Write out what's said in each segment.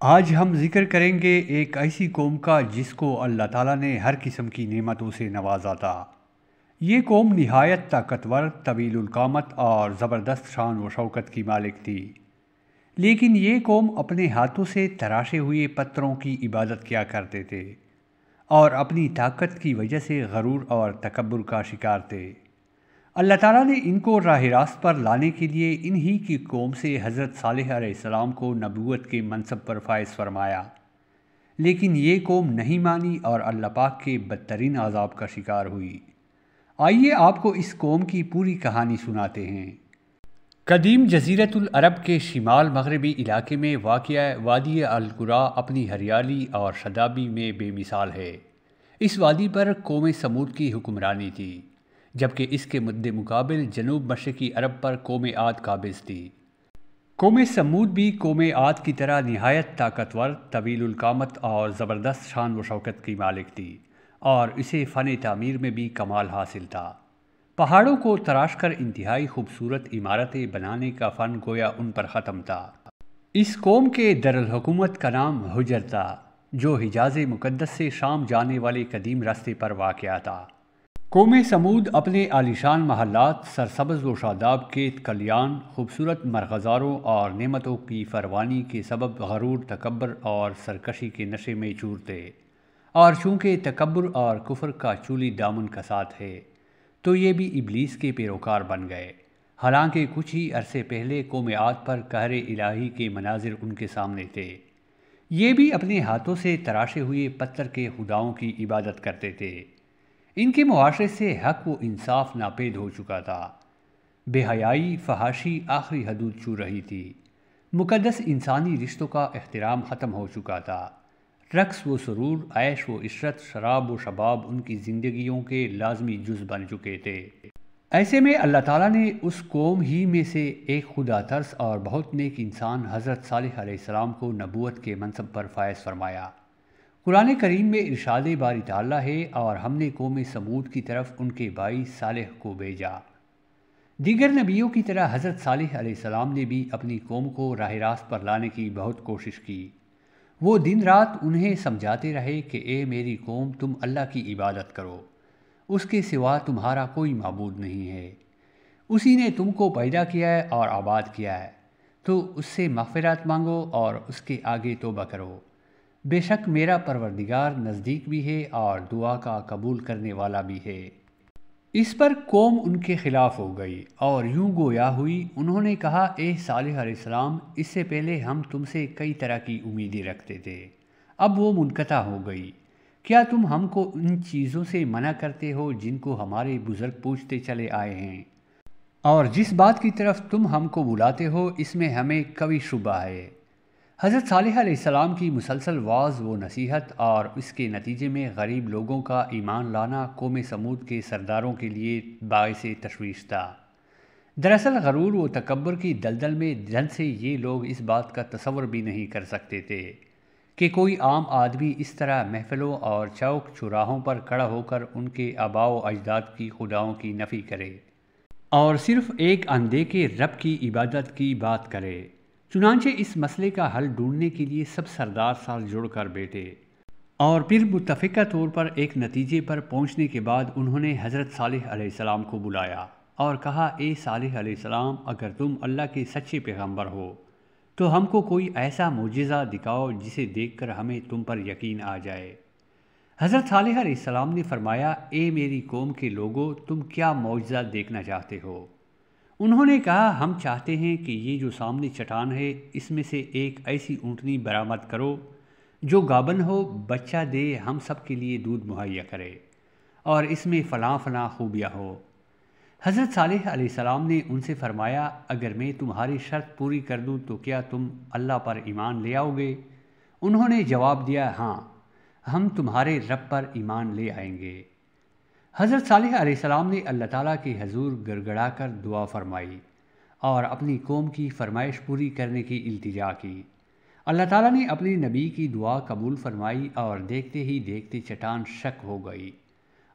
آج ہم ذکر کریں گے ایک ایسی قوم کا جس کو اللہ تعالیٰ نے ہر قسم کی نعمتوں سے نوازا تھا۔ یہ قوم نہایت طاقتور، طویل القامت اور زبردست شان و شوکت کی مالک تھی، لیکن یہ قوم اپنے ہاتھوں سے تراشے ہوئے پتھروں کی عبادت کیا کرتے تھے اور اپنی طاقت کی وجہ سے غرور اور تکبر کا شکار تھے۔ اللہ تعالیٰ نے ان کو راہ راست پر لانے کے لیے انہی کی قوم سے حضرت صالح علیہ السلام کو نبوت کے منصب پر فائز فرمایا، لیکن یہ قوم نہیں مانی اور اللہ پاک کے بدترین عذاب کا شکار ہوئی۔ آئیے آپ کو اس قوم کی پوری کہانی سناتے ہیں۔ قدیم جزیرۃ العرب کے شمال مغربی علاقے میں واقع وادی القرا اپنی ہریالی اور شادابی میں بے مثال ہے۔ اس وادی پر قوم سمود کی حکمرانی تھی، جبکہ اس کے مد مقابل جنوب مشرقی عرب پر قوم عاد قابض تھی۔ قوم سمود بھی قوم عاد کی طرح نہایت طاقتور، طویل القامت اور زبردست شان و شوکت کی مالک تھی، اور اسے فن تعمیر میں بھی کمال حاصل تھا۔ پہاڑوں کو تراش کر انتہائی خوبصورت عمارتیں بنانے کا فن گویا ان پر ختم تھا۔ اس قوم کے دارالحکومت کا نام حجر تھا، جو حجاز مقدس سے شام جانے والے قدیم راستے پر واقع تھا۔ قوم سمود اپنے عالیشان محلات، سرسبز و شاداب کھیت کھلیان، خوبصورت مرغزاروں اور نعمتوں کی فراوانی کے سبب غرور، تکبر اور سرکشی کے نشے میں چور تھے، اور چونکہ تکبر اور کفر کا چولی دامن کا ساتھ ہے تو یہ بھی ابلیس کے پیروکار بن گئے۔ حالانکہ کچھ ہی عرصے پہلے قوم عاد پر قہر الہی کے مناظر ان کے سامنے تھے۔ یہ بھی اپنے ہاتھوں سے تراشے ہوئے پتھر کے خداؤں کی عبادت کرتے تھے۔ ان کے معاشرے سے حق و انصاف ناپید ہو چکا تھا۔ بے حیائی، فحاشی آخری حدود چھو رہی تھی۔ مقدس انسانی رشتوں کا احترام ختم ہو چکا تھا۔ رقص و سرور، عیش و عشرت، شراب و شباب ان کی زندگیوں کے لازمی جز بن چکے تھے۔ ایسے میں اللہ تعالیٰ نے اس قوم ہی میں سے ایک خدا ترس اور بہت نیک انسان حضرت صالح علیہ السلام کو نبوت کے منصب پر فائز فرمایا۔ قرآن کریم میں ارشاد باری تعالیٰ ہے، اور ہم نے قوم سمود کی طرف ان کے بھائی صالح کو بھیجا۔ دیگر نبیوں کی طرح حضرت صالح علیہ السلام نے بھی اپنی قوم کو راہ راست پر لانے کی بہت کوشش کی۔ وہ دن رات انہیں سمجھاتے رہے کہ اے میری قوم، تم اللہ کی عبادت کرو، اس کے سوا تمہارا کوئی معبود نہیں ہے۔ اسی نے تم کو پیدا کیا ہے اور آباد کیا ہے، تو اس سے مغفرت مانگو اور اس کے آگے توبہ کرو۔ بے شک میرا پروردگار نزدیک بھی ہے اور دعا کا قبول کرنے والا بھی ہے۔ اس پر قوم ان کے خلاف ہو گئی اور یوں گویا ہوئی۔ انہوں نے کہا، اے صالح علیہ السلام، اس سے پہلے ہم تم سے کئی طرح کی امیدیں رکھتے تھے، اب وہ منقطع ہو گئی۔ کیا تم ہم کو ان چیزوں سے منع کرتے ہو جن کو ہمارے بزرگ پوچھتے چلے آئے ہیں؟ اور جس بات کی طرف تم ہم کو بلاتے ہو اس میں ہمیں کوئی شبہ ہے۔ حضرت صالح علیہ السلام کی مسلسل واعظ و نصیحت اور اس کے نتیجے میں غریب لوگوں کا ایمان لانا قوم سمود کے سرداروں کے لیے باعث تشویش تھا۔ دراصل غرور و تکبر کی دلدل میں جن سے یہ لوگ اس بات کا تصور بھی نہیں کر سکتے تھے کہ کوئی عام آدمی اس طرح محفلوں اور چوک چوراہوں پر کھڑا ہو کر ان کے آباء و اجداد کی خداؤں کی نفی کرے اور صرف ایک اندھے کے رب کی عبادت کی بات کرے۔ چنانچہ اس مسئلے کا حل ڈھونڈنے کے لیے سب سردار ساتھ جڑ کر بیٹھے، اور پھر متفقہ طور پر ایک نتیجے پر پہنچنے کے بعد انہوں نے حضرت صالح علیہ السلام کو بلایا اور کہا، اے صالح علیہ السلام، اگر تم اللہ کے سچے پیغمبر ہو تو ہم کو کوئی ایسا معجزہ دکھاؤ جسے دیکھ کر ہمیں تم پر یقین آ جائے۔ حضرت صالح علیہ السلام نے فرمایا، اے میری قوم کے لوگوں، تم کیا معجزہ دیکھنا چاہتے ہو؟ انہوں نے کہا، ہم چاہتے ہیں کہ یہ جو سامنے چٹان ہے اس میں سے ایک ایسی اونٹنی برآمد کرو جو گابن ہو، بچہ دے، ہم سب کے لیے دودھ مہیا کرے، اور اس میں فلاں فلاں خوبیاں ہو۔ حضرت صالح علیہ السلام نے ان سے فرمایا، اگر میں تمہاری شرط پوری کر دوں تو کیا تم اللہ پر ایمان لے آؤ گے؟ انہوں نے جواب دیا، ہاں، ہم تمہارے رب پر ایمان لے آئیں گے۔ حضرت صالح علیہ السلام نے اللہ تعالیٰ کے حضور گڑ گڑا کر دعا فرمائی اور اپنی قوم کی فرمائش پوری کرنے کی التجا کی۔ اللہ تعالیٰ نے اپنے نبی کی دعا قبول فرمائی اور دیکھتے ہی دیکھتے چٹان شق ہو گئی،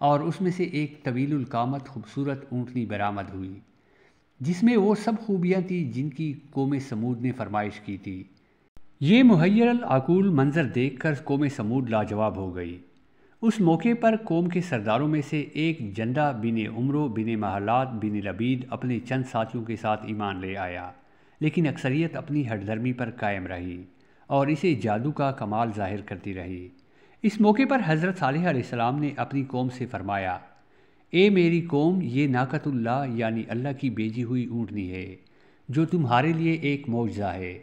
اور اس میں سے ایک طویل القامت خوبصورت اونٹنی برآمد ہوئی، جس میں وہ سب خوبیاں تھیں جن کی قوم سمود نے فرمائش کی تھی۔ یہ محیر العقول منظر دیکھ کر قوم سمود لاجواب ہو گئی۔ اس موقع پر قوم کے سرداروں میں سے ایک جندہ بن عمرو بن محلات بن لبید اپنے چند ساتھیوں کے ساتھ ایمان لے آیا، لیکن اکثریت اپنی ہٹ دھرمی پر قائم رہی اور اسے جادو کا کمال ظاہر کرتی رہی۔ اس موقع پر حضرت صالح علیہ السلام نے اپنی قوم سے فرمایا، اے میری قوم، یہ ناقۃ اللہ یعنی اللہ کی بھیجی ہوئی اونٹنی ہے جو تمہارے لیے ایک معجزہ ہے۔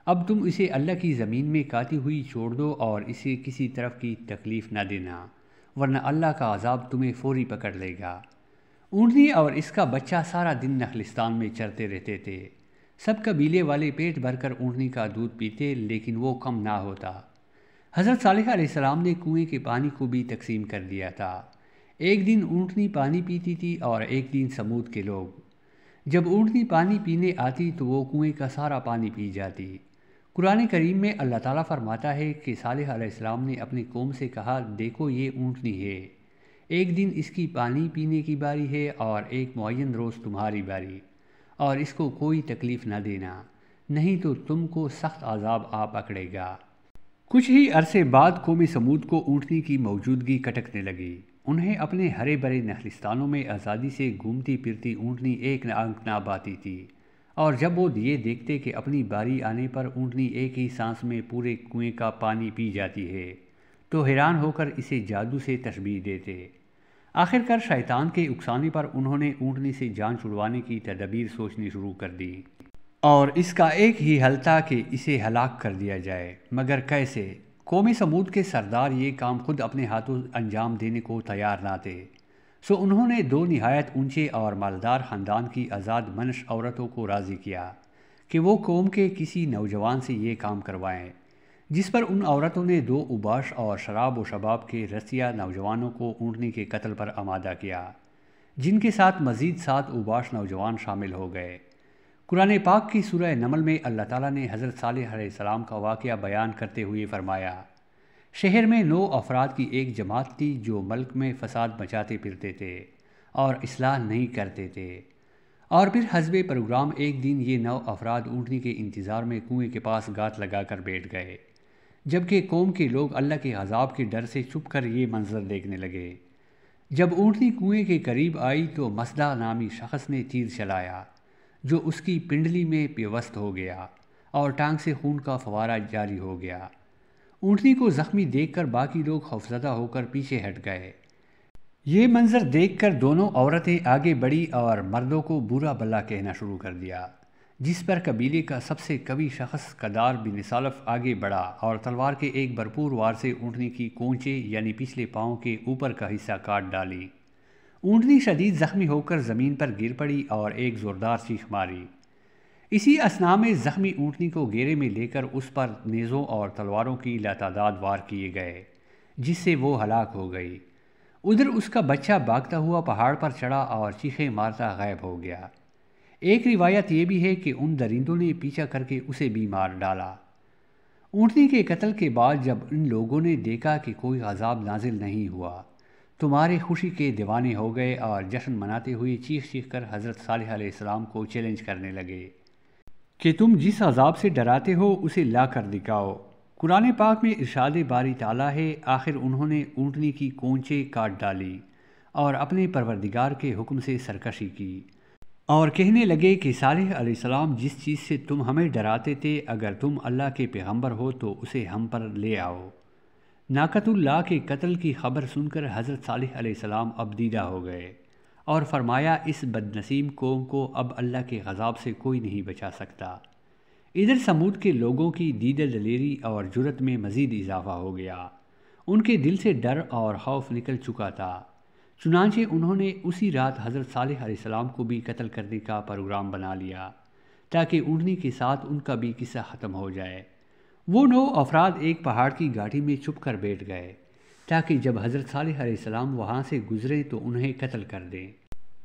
اب تم اسے اللہ کی زمین میں کاتی ہوئی چھوڑ دو اور اسے کسی طرف کی تکلیف نہ دینا، ورنہ اللہ کا عذاب تمہیں فوری پکڑ لے گا۔ اونٹنی اور اس کا بچہ سارا دن نخلستان میں چرتے رہتے تھے۔ سب قبیلے والے پیٹ بھر کر اونٹنی کا دودھ پیتے، لیکن وہ کم نہ ہوتا۔ حضرت صالح علیہ السلام نے کنویں کے پانی کو بھی تقسیم کر دیا تھا۔ ایک دن اونٹنی پانی پیتی تھی اور ایک دن سمود کے لوگ۔ جب اونٹنی پانی پینے آتی تو وہ کنویں کا سارا پانی پی جاتی۔ قرآن کریم میں اللہ تعالیٰ فرماتا ہے کہ صالح علیہ السلام نے اپنی قوم سے کہا، دیکھو یہ اونٹنی ہے، ایک دن اس کی پانی پینے کی باری ہے اور ایک معین روز تمہاری باری، اور اس کو کوئی تکلیف نہ دینا، نہیں تو تم کو سخت عذاب آ پکڑے گا۔ کچھ ہی عرصے بعد قوم سمود کو اونٹنی کی موجودگی کٹکنے لگی۔ انہیں اپنے ہرے بھرے نخلستانوں میں آزادی سے گھومتی پھرتی اونٹنی ایک آنکھ نہ پاتی تھی، اور جب وہ یہ دیکھتے کہ اپنی باری آنے پر اونٹنی ایک ہی سانس میں پورے کنویں کا پانی پی جاتی ہے تو حیران ہو کر اسے جادو سے تشبیہ دیتے۔ آخر کار شیطان کے اکسانے پر انہوں نے اونٹنی سے جان چھڑوانے کی تدابیر سوچنی شروع کر دی، اور اس کا ایک ہی حل تھا کہ اسے ہلاک کر دیا جائے، مگر کیسے؟ قوم سمود کے سردار یہ کام خود اپنے ہاتھوں انجام دینے کو تیار نہ تھے، سو انہوں نے دو نہایت اونچے اور مالدار خاندان کی آزاد منش عورتوں کو راضی کیا کہ وہ قوم کے کسی نوجوان سے یہ کام کروائیں، جس پر ان عورتوں نے دو اوباش اور شراب و شباب کے رسیہ نوجوانوں کو اونٹنی کے قتل پر آمادہ کیا، جن کے ساتھ مزید 7 اوباش نوجوان شامل ہو گئے۔ قرآن پاک کی سورہ نمل میں اللہ تعالیٰ نے حضرت صالح علیہ السلام کا واقعہ بیان کرتے ہوئے فرمایا، شہر میں 9 افراد کی ایک جماعت تھی جو ملک میں فساد مچاتے پھرتے تھے اور اصلاح نہیں کرتے تھے، اور پھر حسب پروگرام ایک دن یہ 9 افراد اونٹنی کے انتظار میں کنویں کے پاس گات لگا کر بیٹھ گئے، جبکہ قوم کے لوگ اللہ کے عذاب کے ڈر سے چھپ کر یہ منظر دیکھنے لگے۔ جب اونٹنی کنویں کے قریب آئی تو مسدہ نامی شخص نے تیر چلایا جو اس کی پنڈلی میں پیوست ہو گیا اور ٹانگ سے خون کا فوارہ جاری ہو گیا۔ اونٹنی کو زخمی دیکھ کر باقی لوگ خوفزدہ ہو کر پیچھے ہٹ گئے۔ یہ منظر دیکھ کر دونوں عورتیں آگے بڑھی اور مردوں کو برا بھلا کہنا شروع کر دیا، جس پر قبیلے کا سب سے قوی شخص قدار بن سالف آگے بڑھا اور تلوار کے ایک بھرپور وار سے اونٹنی کی کونچے یعنی پچھلے پاؤں کے اوپر کا حصہ کاٹ ڈالی۔ اونٹنی شدید زخمی ہو کر زمین پر گر پڑی اور ایک زوردار چیخ ماری۔ اسی اثناء میں زخمی اونٹنی کو گھیرے میں لے کر اس پر نیزوں اور تلواروں کی لاتعداد وار کیے گئے، جس سے وہ ہلاک ہو گئی۔ ادھر اس کا بچہ بھاگتا ہوا پہاڑ پر چڑھا اور چیخیں مارتا غائب ہو گیا۔ ایک روایت یہ بھی ہے کہ ان درندوں نے پیچھا کر کے اسے بھی مار ڈالا۔ اونٹنی کے قتل کے بعد جب ان لوگوں نے دیکھا کہ کوئی عذاب نازل نہیں ہوا تو مارے خوشی کے دیوانے ہو گئے اور جشن مناتے ہوئے چیخ چیخ کر حضرت صالح علیہ السلام کو چیلنج کرنے لگے کہ تم جس عذاب سے ڈراتے ہو اسے لا کر دکھاؤ۔ قرآن پاک میں ارشاد باری تعالیٰ ہے، آخر انہوں نے اونٹنی کی کونچیں کاٹ ڈالی اور اپنے پروردگار کے حکم سے سرکشی کی اور کہنے لگے کہ صالح علیہ السلام جس چیز سے تم ہمیں ڈراتے تھے، اگر تم اللہ کے پیغمبر ہو تو اسے ہم پر لے آؤ۔ ناقۃ اللہ کے قتل کی خبر سن کر حضرت صالح علیہ السلام اب دیدہ ہو گئے اور فرمایا، اس بدنصیب قوم کو اب اللہ کے غضب سے کوئی نہیں بچا سکتا۔ ادھر سمود کے لوگوں کی دیدہ دلیری اور جرت میں مزید اضافہ ہو گیا۔ ان کے دل سے ڈر اور خوف نکل چکا تھا، چنانچہ انہوں نے اسی رات حضرت صالح علیہ السلام کو بھی قتل کرنے کا پروگرام بنا لیا تاکہ اونٹنی کے ساتھ ان کا بھی قصہ ختم ہو جائے۔ وہ 9 افراد ایک پہاڑ کی گھاٹی میں چھپ کر بیٹھ گئے تاکہ جب حضرت صالح علیہ السلام وہاں سے گزرے تو انہیں قتل کر دیں،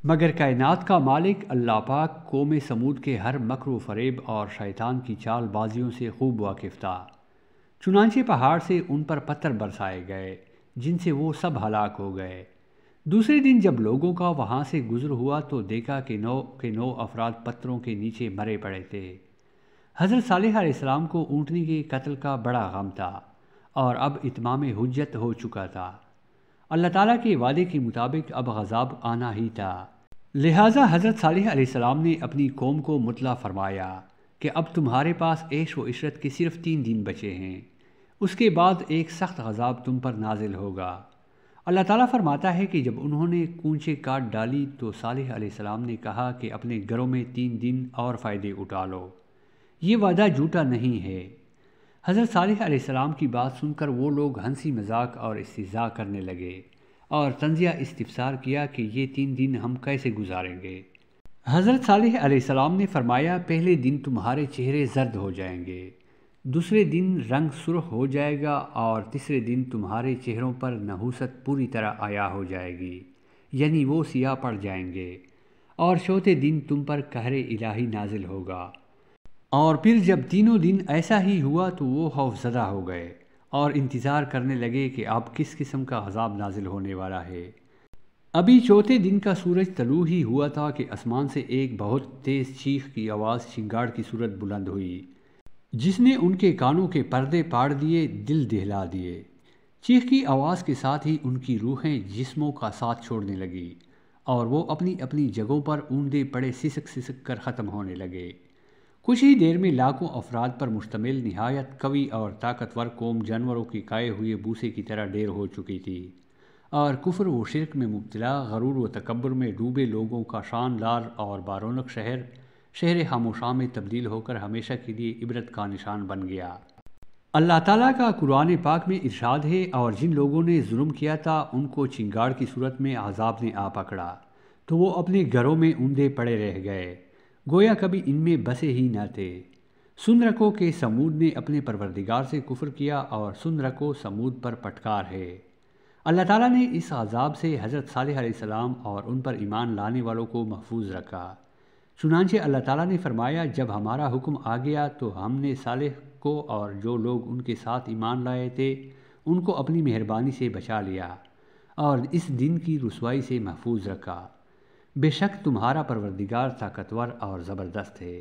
مگر کائنات کا مالک اللہ پاک قوم سمود کے ہر مکر و فریب اور شیطان کی چال بازیوں سے خوب واقف تھا، چنانچہ پہاڑ سے ان پر پتھر برسائے گئے جن سے وہ سب ہلاک ہو گئے۔ دوسرے دن جب لوگوں کا وہاں سے گزر ہوا تو دیکھا کہ 9 افراد پتھروں کے نیچے مرے پڑے تھے۔ حضرت صالح علیہ السلام کو اونٹنی کے قتل کا بڑا غم تھا اور اب اتمام حجت ہو چکا تھا۔ اللہ تعالیٰ کے وعدے کے مطابق اب عذاب آنا ہی تھا، لہٰذا حضرت صالح علیہ السلام نے اپنی قوم کو مطلع فرمایا کہ اب تمہارے پاس عیش و عشرت کے صرف 3 دن بچے ہیں، اس کے بعد ایک سخت عذاب تم پر نازل ہوگا۔ اللہ تعالیٰ فرماتا ہے کہ جب انہوں نے کونچیں کاٹ ڈالی تو صالح علیہ السلام نے کہا کہ اپنے گھروں میں 3 دن اور فائدے اٹھا لو، یہ وعدہ جھوٹا نہیں ہے۔ حضرت صالح علیہ السلام کی بات سن کر وہ لوگ ہنسی مذاق اور استہزاء کرنے لگے اور طنزیہ استفسار کیا کہ یہ 3 دن ہم کیسے گزاریں گے۔ حضرت صالح علیہ السلام نے فرمایا پہلے دن تمہارے چہرے زرد ہو جائیں گے، دوسرے دن رنگ سرخ ہو جائے گا اور تیسرے دن تمہارے چہروں پر نحوست پوری طرح عیا ہو جائے گی، یعنی وہ سیاہ پڑ جائیں گے، اور چوتھے دن تم پر قہر الہی نازل ہوگا۔ اور پھر جب تینوں دن ایسا ہی ہوا تو وہ خوف زدہ ہو گئے اور انتظار کرنے لگے کہ اب کس قسم کا عذاب نازل ہونے والا ہے۔ ابھی چوتھے دن کا سورج طلوع ہی ہوا تھا کہ آسمان سے ایک بہت تیز چیخ کی آواز چنگاڑ کی صورت بلند ہوئی، جس نے ان کے کانوں کے پردے پاڑ دیے، دل دہلا دیے۔ چیخ کی آواز کے ساتھ ہی ان کی روحیں جسموں کا ساتھ چھوڑنے لگی اور وہ اپنی اپنی جگہوں پر اوندے پڑے سسک سسک کر ختم ہونے لگے۔ کچھ ہی دیر میں لاکھوں افراد پر مشتمل نہایت قوی اور طاقتور قوم جانوروں کے کائے ہوئے بوسے کی طرح ڈھیر ہو چکی تھی، اور کفر و شرک میں مبتلا، غرور و تکبر میں ڈوبے لوگوں کا شان لار اور بارونق شہر خاموشاں میں تبدیل ہو کر ہمیشہ کے لیے عبرت کا نشان بن گیا۔ اللہ تعالیٰ کا قرآن پاک میں ارشاد ہے، اور جن لوگوں نے ظلم کیا تھا ان کو چنگاڑ کی صورت میں عذاب نے آ پکڑا تو وہ اپنے گھروں میں اوندے پڑے رہ گئے، گویا کبھی ان میں بسے ہی نہ تھے۔ سن رکھو کہ سمود نے اپنے پروردگار سے کفر کیا، اور سن رکھو سمود پر پٹکار ہے۔ اللہ تعالیٰ نے اس عذاب سے حضرت صالح علیہ السلام اور ان پر ایمان لانے والوں کو محفوظ رکھا۔ چنانچہ اللہ تعالیٰ نے فرمایا جب ہمارا حکم آ گیا تو ہم نے صالح کو اور جو لوگ ان کے ساتھ ایمان لائے تھے ان کو اپنی مہربانی سے بچا لیا اور اس دن کی رسوائی سے محفوظ رکھا۔ بے شک تمہارا پروردگار طاقتور اور زبردست ہے۔